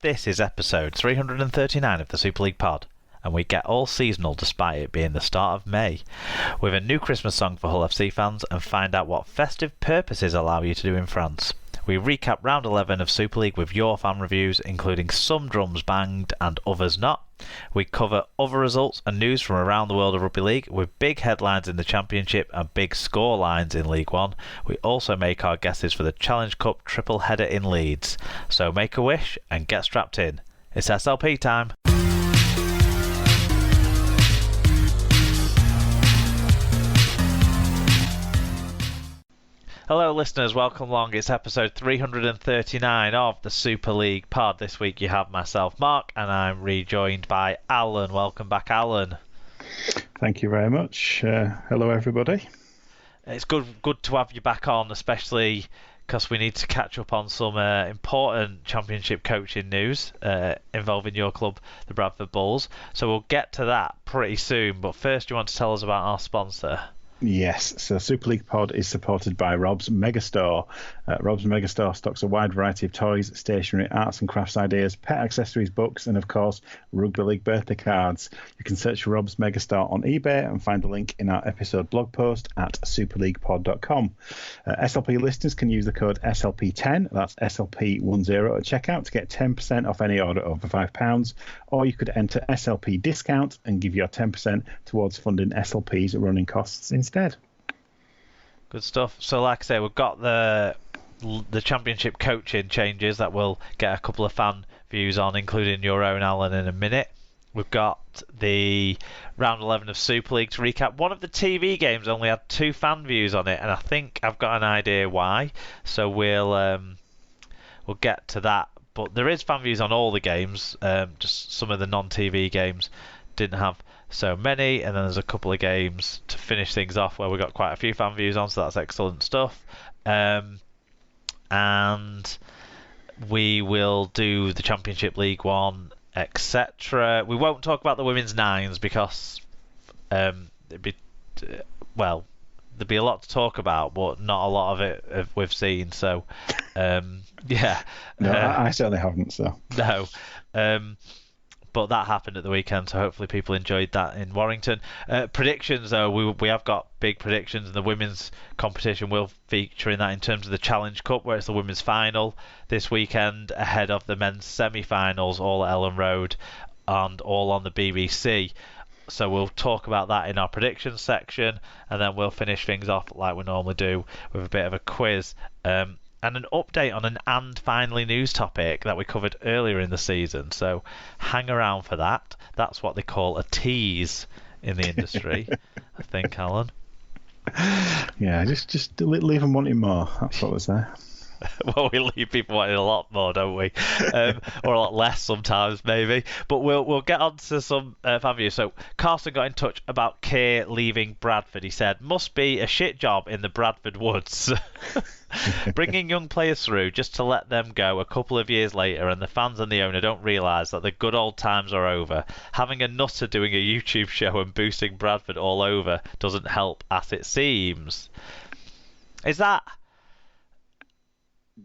This is episode 339 of the Super League Pod, and we get all seasonal despite it being the start of May, with a new Christmas song for Hull FC fans and find out what festive purposes allow you to do in France. We recap round 11 of Super League with your fan reviews, including some drums banged and others not. We cover other results and news from around the world of Rugby League, with big headlines in the Championship and big score lines in League One. We also make our guesses for the Challenge Cup triple header in Leeds. So make a wish and get strapped in. It's SLP time. Hello listeners, welcome along. It's episode 339 of the Super League Pod. This week you have myself, Mark, and I'm rejoined by Alan. Welcome back, Alan. Thank you very much. Hello everybody. It's good to have you back on, especially because we need to catch up on some important Championship coaching news involving your club, the Bradford Bulls. So we'll get to that pretty soon, but first you want to tell us about our sponsor? Yes, so Super League Pod is supported by Rob's Megastore. Rob's Megastore stocks a wide variety of toys, stationery, arts and crafts ideas, pet accessories, books, and of course, Rugby League birthday cards. You can search for Rob's Megastore on eBay and find the link in our episode blog post at superleaguepod.com. SLP listeners can use the code SLP10, that's SLP10 at checkout to get 10% off any order over £5, or you could enter SLP discount and give your 10% towards funding SLP's running costs instead. Good stuff. So like I say, we've got the Championship coaching changes that we'll get a couple of fan views on, including your own, Alan, in a minute. We've got the round 11 of Super League to recap. One of the TV games only had 2 fan views on it, and I think I've got an idea why. So we'll get to that. But there is fan views on all the games. Just some of the non-TV games didn't have so many, and then there's a couple of games to finish things off where we got quite a few fan views on, so that's excellent stuff. And we will do the Championship League One, etc. We won't talk about the women's nines because there'd be a lot to talk about, but not a lot of it we've seen. So yeah, no, I certainly haven't. So no. But that happened at the weekend, so hopefully people enjoyed that in Warrington. Predictions, though, we have got big predictions, and the women's competition will feature in that in terms of the Challenge Cup, where it's the women's final this weekend ahead of the men's semi-finals, all at Ellen Road and all on the BBC. So we'll talk about that in our predictions section, and then we'll finish things off like we normally do with a bit of a quiz. And an update on an and finally news topic that we covered earlier in the season. So hang around for that. That's what they call a tease in the industry, I think, Alan. Yeah, just leave them wanting more. That's what was there. Well, we leave people wanting a lot more, don't we? Or a lot less sometimes, maybe. But we'll get on to some fan views. So Carson got in touch about Keir leaving Bradford. He said, must be a shit job in the Bradford woods. Bringing young players through just to let them go a couple of years later, and the fans and the owner don't realise that the good old times are over. Having a nutter doing a YouTube show and boosting Bradford all over doesn't help, as it seems. Is that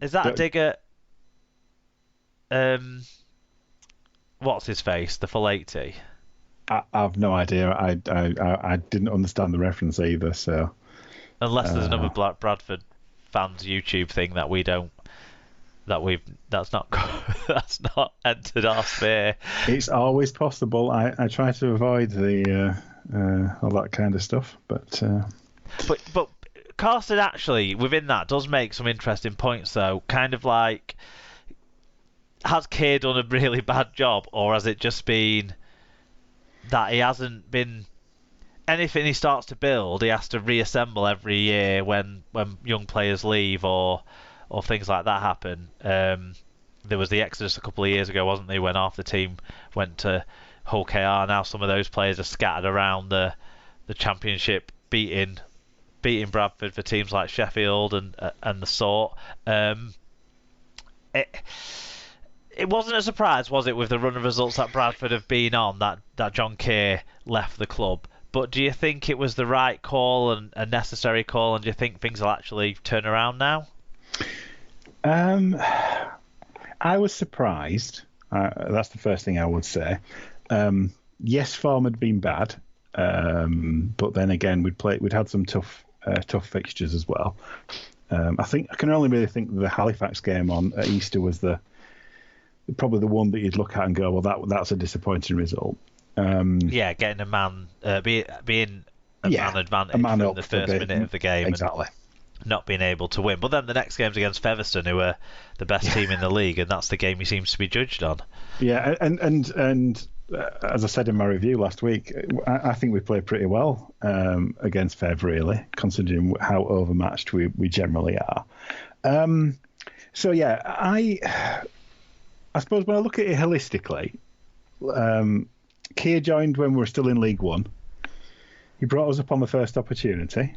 a dig at what's his face, the full 80? I've no idea. I didn't understand the reference either. So unless there's another Bradford fans YouTube thing that that's not entered our sphere. It's always possible. I try to avoid the all that kind of stuff, but Carson actually within that does make some interesting points, though. Kind of like, has Keir done a really bad job, or has it just been that he hasn't been anything he starts to build, he has to reassemble every year when young players leave or things like that happen. There was the exodus a couple of years ago, wasn't there, when half the team went to Hull KR. Now some of those players are scattered around the Championship, beating Bradford for teams like Sheffield and the sort. It wasn't a surprise, was it, with the run of results that Bradford have been on, that John Keir left the club? But do you think it was the right call and a necessary call, and do you think things will actually turn around now? I was surprised. That's the first thing I would say. Yes, form had been bad, but then again, we'd had some tough fixtures as well. I can only really think the Halifax game at Easter was probably the one that you'd look at and go, well, that's a disappointing result. Getting a man, being a man advantage from the first minute of the game, exactly, and not being able to win. But then the next game's against Featherstone, who are the best team in the league, and that's the game he seems to be judged on. Yeah, and as I said in my review last week, I think we played pretty well against Fev, really, considering how overmatched we generally are. So yeah, I suppose when I look at it holistically, Keir joined when we were still in League One. He brought us up on the first opportunity.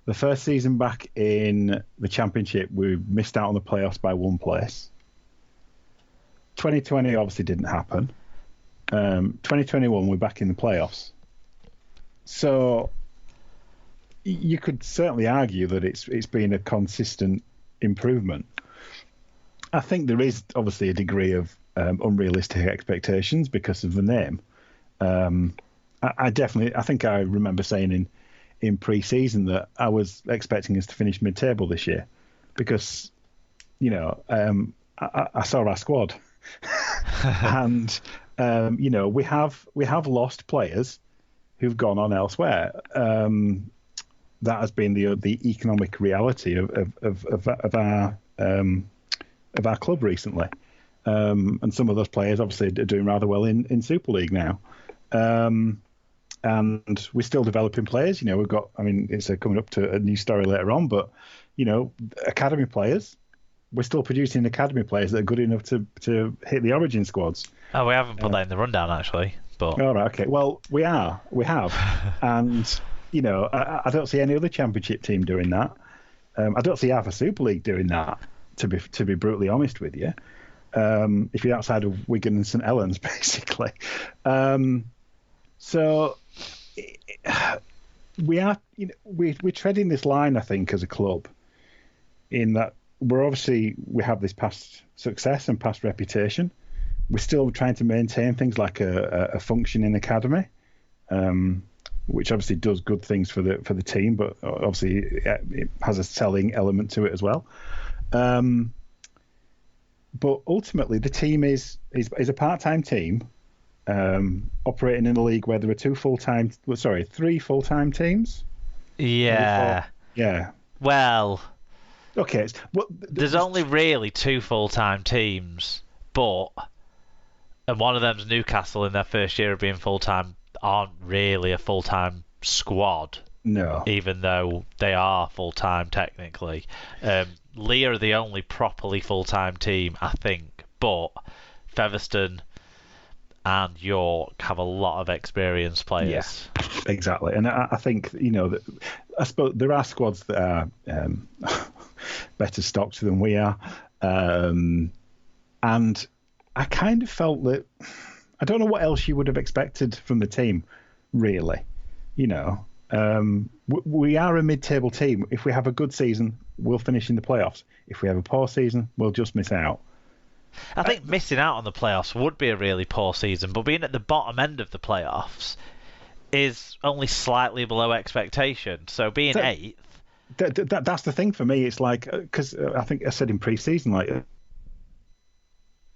The first season back in the Championship, we missed out on the playoffs by one place. 2020 obviously didn't happen. 2021, we're back in the playoffs. So you could certainly argue that it's been a consistent improvement. I think there is obviously a degree of unrealistic expectations because of the name. I think I remember saying in pre-season that I was expecting us to finish mid-table this year because, I saw our squad and, we have lost players who've gone on elsewhere. That has been the economic reality of our club recently. And some of those players obviously are doing rather well in Super League now. And we're still developing players. We've got, it's coming up to a new story later on, but, academy players, we're still producing academy players that are good enough to hit the origin squads. Oh, we haven't put that in the rundown, actually. But all right, okay. Well, we have. And, I don't see any other championship team doing that. I don't see half a Super League doing that, to be brutally honest with you. If you're outside of Wigan and St Helens, basically. So we are, we're treading this line, I think, as a club, in that we have this past success and past reputation. We're still trying to maintain things like a functioning academy, which obviously does good things for the team, but obviously it has a selling element to it as well. But ultimately, the team is a part-time team operating in a league where there are three full-time teams. Yeah. Yeah. Well, okay. There's only really two full-time teams, and one of them's Newcastle in their first year of being full-time aren't really a full-time squad. No. Even though they are full-time technically. Leigh are the only properly full-time team, I think, but Featherstone and York have a lot of experienced players. Yes, exactly. And I think, that I suppose there are squads that are better stocked than we are. And I kind of felt that, I don't know what else you would have expected from the team, really. We are a mid-table team. If we have a good season, we'll finish in the playoffs. If we have a poor season, we'll just miss out. I think missing out on the playoffs would be a really poor season, but being at the bottom end of the playoffs is only slightly below expectation. So being eighth... That's the thing for me. It's like, because I think I said in pre-season, like,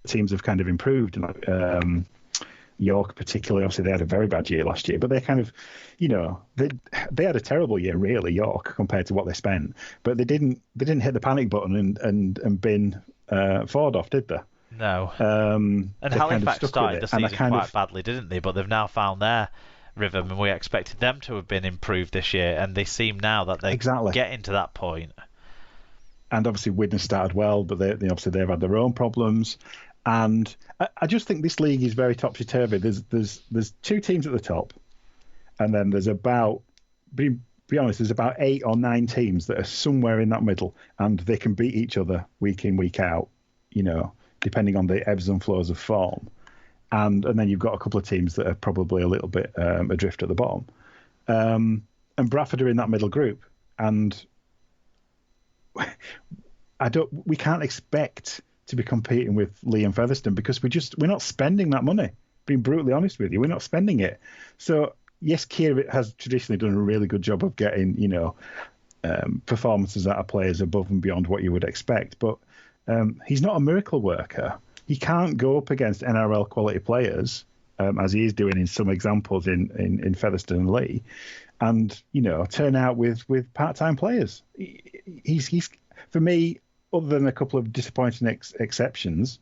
teams have kind of improved. And York particularly, obviously they had a very bad year last year, but they kind of, they had a terrible year really, York, compared to what they spent. But they didn't hit the panic button and bin Ford off, did they? No. And Halifax started the season quite badly, didn't they? But they've now found their rhythm, and we expected them to have been improved this year, and they seem now that they're getting to that point. And obviously Widnes started well, but obviously they've had their own problems. And I just think this league is very topsy-turvy. There's two teams at the top, and then there's about, be honest, there's about 8 or 9 teams that are somewhere in that middle, and they can beat each other week in, week out, depending on the ebbs and flows of form. And then you've got a couple of teams that are probably a little bit adrift at the bottom. And Bradford are in that middle group, and we can't expect to be competing with Lee and Featherstone because we're not spending that money. Being brutally honest with you, we're not spending it. So yes, Keir has traditionally done a really good job of getting performances out of players above and beyond what you would expect, but he's not a miracle worker. He can't go up against NRL quality players as he is doing in some examples in Featherstone and Lee, and turn out with part-time players. He's for me, other than a couple of disappointing exceptions,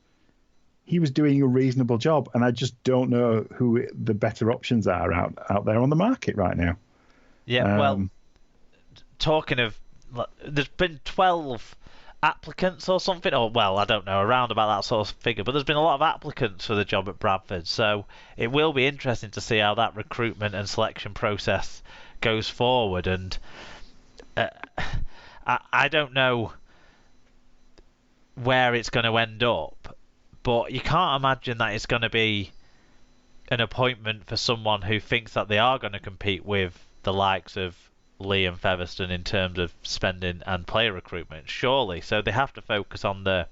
he was doing a reasonable job, and I just don't know who the better options are out there on the market right now. Yeah, well, talking of, there's been 12 applicants or something, or well, I don't know, around about that sort of figure, but there's been a lot of applicants for the job at Bradford, so it will be interesting to see how that recruitment and selection process goes forward, and I don't know where it's going to end up, but you can't imagine that it's going to be an appointment for someone who thinks that they are going to compete with the likes of Lee and Featherstone in terms of spending and player recruitment, surely. So they have to focus on the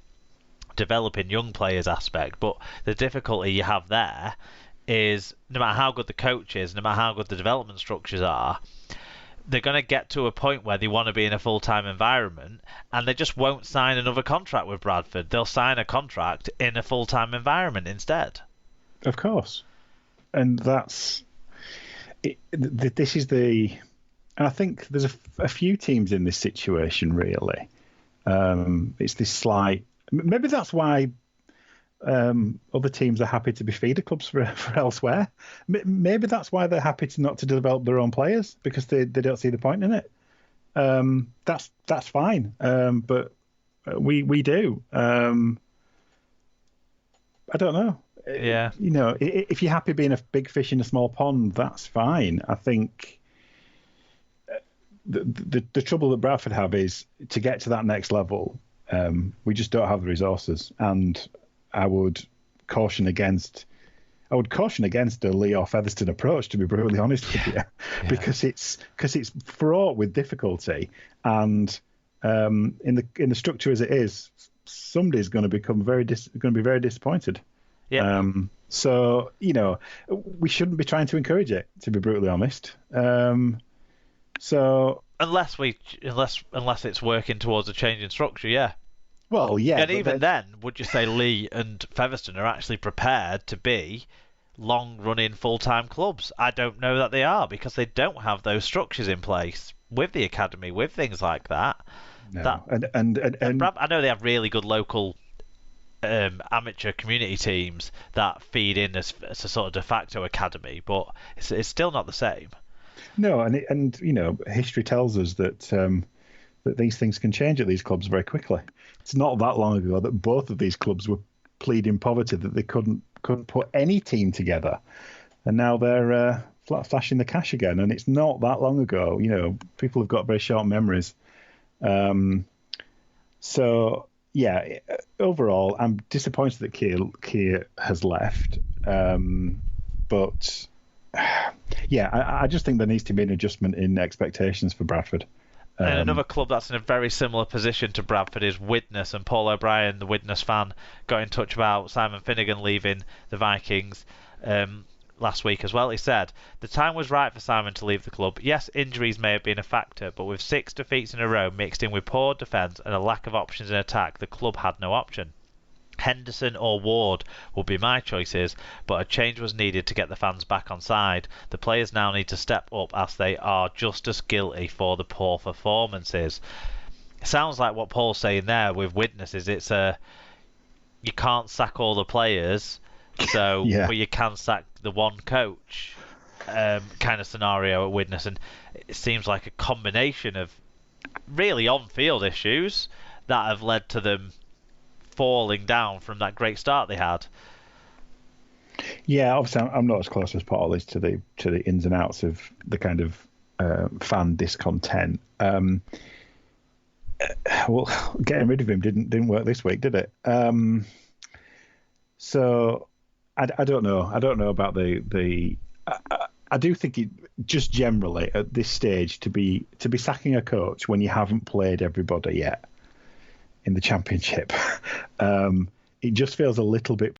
developing young players aspect, but the difficulty you have there is no matter how good the coach is, no matter how good the development structures are, they're going to get to a point where they want to be in a full-time environment, and they just won't sign another contract with Bradford. They'll sign a contract in a full-time environment instead. Of course. And that's it. This is the... And I think there's a few teams in this situation, really. It's this slight... Maybe that's why other teams are happy to be feeder clubs for elsewhere. Maybe that's why they're happy not to develop their own players, because they don't see the point in it. That's fine, but we do. I don't know. Yeah. If you're happy being a big fish in a small pond, that's fine. I think the trouble that Bradford have is to get to that next level. We just don't have the resources, and I would caution against a Lee or Featherstone approach, to be brutally honest with you, because it's fraught with difficulty, and in the structure as it is, somebody's going to be very disappointed. Yeah. So we shouldn't be trying to encourage it, to be brutally honest. So unless it's working towards a change in structure, yeah. Well, yeah. And even then, would you say Lee and Featherstone are actually prepared to be long-running full-time clubs? I don't know that they are, because they don't have those structures in place with the academy, with things like that. No. I know they have really good local amateur community teams that feed in as a sort of de facto academy, but it's still not the same. No, and history tells us that that these things can change at these clubs very quickly. It's not that long ago that both of these clubs were pleading poverty, that they couldn't put any team together, and now they're flashing the cash again. And it's not that long ago. People have got very short memories. So yeah, overall, I'm disappointed that Keir has left. But yeah, I just think there needs to be an adjustment in expectations for Bradford. And another club that's in a very similar position to Bradford is Widnes, and Paul O'Brien, the Widnes fan, got in touch about Simon Finnegan leaving the Vikings last week as well. He said, "The time was right for Simon to leave the club. Yes, injuries may have been a factor, but with 6 defeats in a row mixed in with poor defence and a lack of options in attack, the club had no option. Henderson or Ward would be my choices, but a change was needed to get the fans back on side. The players now need to step up, as they are just as guilty for the poor performances." It sounds like what Paul's saying there with Widnes is you can't sack all the players, so yeah. But you can sack the one coach kind of scenario at Widnes, and it seems like a combination of really on-field issues that have led to them falling down from that great start they had. Yeah, obviously I'm not as close as Paul is to the ins and outs of the kind of fan discontent. Well, getting rid of him didn't work this week, did it? So I don't know. I don't know about the. I do think it just generally at this stage to be sacking a coach when you haven't played everybody yet in the Championship. It just feels a little bit